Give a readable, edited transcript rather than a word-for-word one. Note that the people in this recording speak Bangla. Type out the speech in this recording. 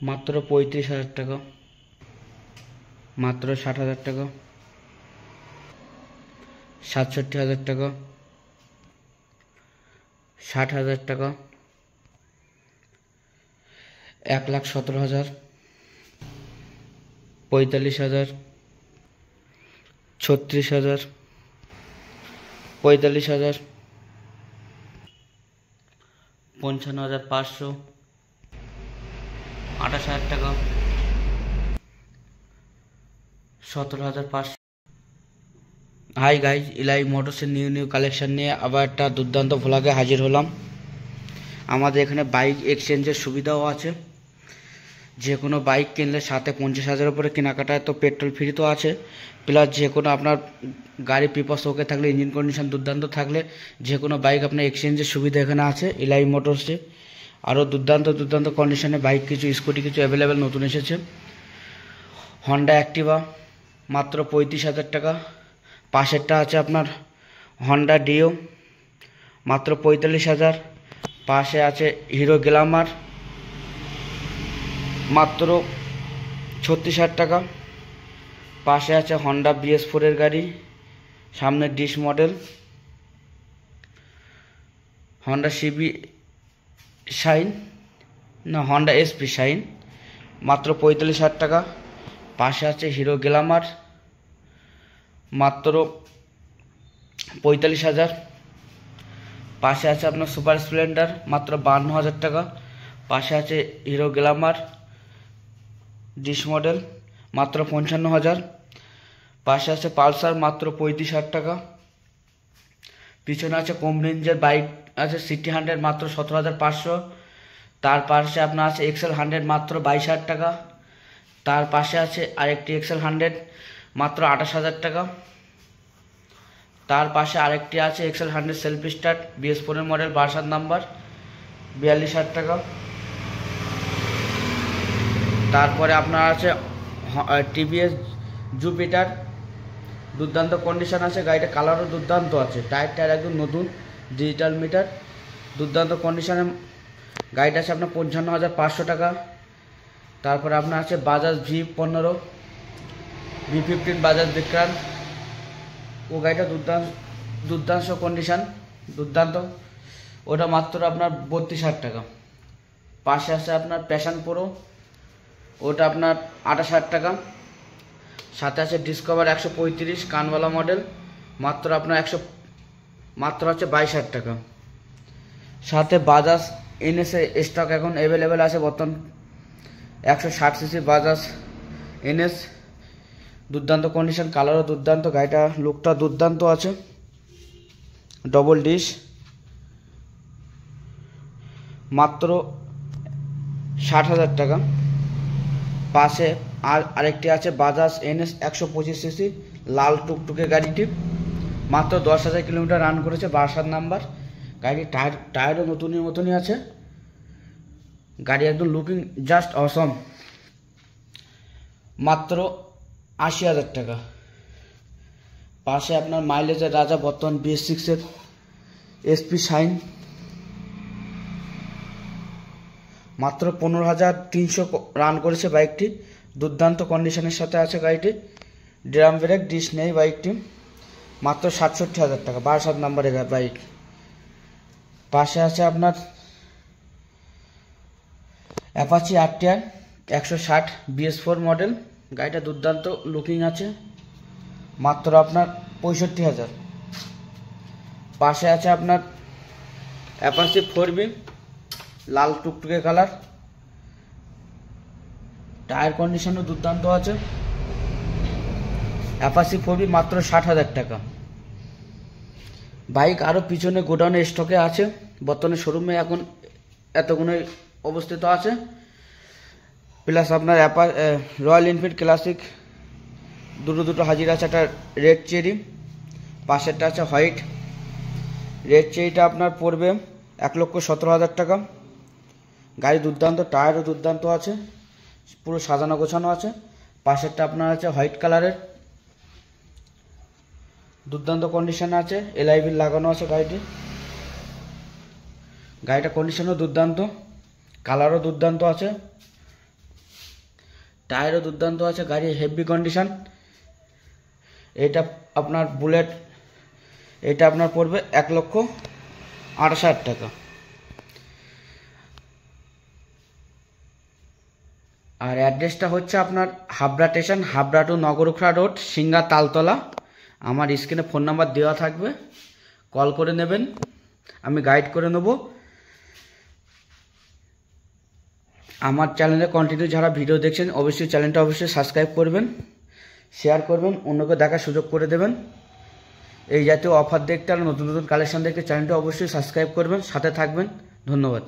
মাত্র 35,000 টাকা, মাত্র 60,000 টাকা, 67,000 টাকা, 60,000 টাকা, 1,17,000, 45,000, 36,000, 45,000, 55,500, 28,000 টাকা, 17,500। হাই গাইজ, ইলাই মোটরসের নিউ কালেকশন নিয়ে আবার একটা দুর্দান্ত ভ্লগে হাজির হলাম। আমাদের এখানে বাইক এক্সচেঞ্জের সুবিধাও আছে। যে কোনো বাইক কিনলে সাথে 50,000 উপরে কেনাকাটায় তো পেট্রোল ফ্রি তো আছে, প্লাস যে কোনো আপনার গাড়ি পিপাস ওকে থাকলে, ইঞ্জিন কন্ডিশন দুর্দান্ত থাকলে যে কোনো বাইক আপনার এক্সচেঞ্জের সুবিধা এখানে আছে ইলাই মোটরসে। আরও দুর্দান্ত কন্ডিশনে বাইক কিছু, স্কুটি কিছু অ্যাভেলেবেল নতুন এসেছে। হন্ডা অ্যাক্টিভা মাত্র 35,000 টাকা। পাশেরটা আছে আপনার হন্ডা ডিও মাত্র 45,000। পাশে আছে হিরো গ্ল্যামার মাত্র 36,000 টাকা। পাশে আছে হন্ডা BS4 এর গাড়ি, সামনে disc model. Honda CB Shine না হন্ডা এসপি শাইন মাত্র 45,000 টাকা। পাশে আছে হিরো গ্ল্যামার মাত্র 45,000। পাশে আছে আপনার সুপার স্প্লেন্ডার মাত্র 52,000 টাকা। পাশে আছে হিরো গ্ল্যামার ডিশ মডেল মাত্র 55,000। পাশে আছে পালসার মাত্র 35,000 টাকা। পিছনে আছে কম রেঞ্জের বাইক আছে সিটি 100 মাত্র 17,500। তার পাশে আপনার আছে এক্সেল 100 মাত্র 22,000 টাকা। তার পাশে আছে আরেকটি এক্সেল 100 মাত্র 28,000 টাকা। তার পাশে আরেকটি আছে এক্সেল 100 সেলফ স্টার্ট BS4 এর মডেল, ভার্সন নাম্বার 42,000 টাকা। তারপরে আপনার আছে TVS জুপিটার, দুর্দান্ত কন্ডিশন আছে, গাড়িটা কালারও দুর্দান্ত আছে, টায়ার একদম নতুন, ডিজিটাল মিটার, দুর্দান্ত কন্ডিশনে গাড়িটা আছে আপনার 55,500 টাকা। তারপরে আপনার আছে বাজাজ V15 V15 বাজাজ বিক্রান্ত, ও গাড়িটা দুর্দান্ত কন্ডিশন, দুর্দান্ত, ওটা মাত্র আপনার 32,000 টাকা। পাশে আছে আপনার প্যাশন প্রো, ওটা আপনার 28,000 টাকা। সাথে আছে ডিসকভার 135 কানওয়ালা মডেল মাত্র আপনার মাত্র আছে 22,000 টাকা। সাথে বাজাজ NS স্টক এখন অ্যাভেলেবেল আছে বর্তমান 160cc বাজাজ NS, দুর্দান্ত কন্ডিশন, কালারও দুর্দান্ত, গাড়িটা লুকটা দুর্দান্ত আছে, ডবল ডিশ মাত্র 60,000 টাকা। পাশে আরেকটি আছে বাজাজ NS 125cc লাল টুকটুকে গাড়িটি, মাত্র 10,000 কিলোমিটার রান করেছে, ভার্সন নাম্বার। গাড়ির টায়ারও নতুনই আছে, গাড়ি একদম লুকিং জাস্ট অসম, মাত্র 80,000 টাকা। পাশে আপনার মাইলেজের রাজা বর্তমান BS6 এর SP শাইন মাত্র 15,300 রান করেছে বাইকটি, দুর্দান্ত কন্ডিশনের সাথে আছে গাড়িটি, ড্রাম ব্রেক ডিস নেই বাইকটি, মাত্র 67,000 টাকা, 62 নম্বরের বাইক। পাশে আছে আপনার অ্যাপাচি RTR 160 BS4 মডেল, গাড়িটা দুর্দান্ত লুকিং আছে, মাত্র আপনার 65,000। পাশে আছে আপনার অ্যাপাচি 4B লাল টুকটুকে কালার, টায়ার কন্ডিশনও দুর্দান্ত আছে, অ্যাপাচি 4B মাত্র 60,000 টাকা। বাইক আরও পিছনে গোডাউনে স্টকে আছে, বর্তমানে শোরুমে এখন এতগুলোই অবস্থিত আছে। প্লাস আপনার রয়্যাল এনফিল্ড ক্লাসিক দুটো হাজির আছে, একটা রেড চেরি, পাশেরটা আছে হোয়াইট। রেড চেরিটা আপনার পড়বে 1,17,000 টাকা। গাড়ি দুর্দান্ত, টায়ারও দুর্দান্ত আছে, পুরো সাজানো গোছানো আছে। পাশেরটা আপনার আছে হোয়াইট কালারের, দুর্দান্ত কন্ডিশনে আছে, LIV লাগানো আছে গাড়িটা কন্ডিশনও দুর্দান্ত, কালারও দুর্দান্ত আছে, টায়ারও দুর্দান্ত আছে, গাড়ি হেভি কন্ডিশন। এটা আপনার বুলেট, এটা আপনার পড়বে 1,28,000 টাকা। আর অ্যাড্রেসটা হচ্ছে আপনার Habra station, Habra to Nagarukhra road, Singa Taltala. আমার স্ক্রিনে ফোন নাম্বার দেওয়া থাকবে, কল করে নেবেন, আমি গাইড করে নেব। আমার চ্যানেলে কন্টিনিউ যারা ভিডিও দেখছেন অবশ্যই চ্যানেলটা সাবস্ক্রাইব করবেন, শেয়ার করবেন, অন্যকে দেখার সুযোগ করে দেবেন। এই জাতীয় অফার দেখতে আর নতুন নতুন কালেকশন দেখতে চ্যানেলটা অবশ্যই সাবস্ক্রাইব করবেন, সাথে থাকবেন। ধন্যবাদ।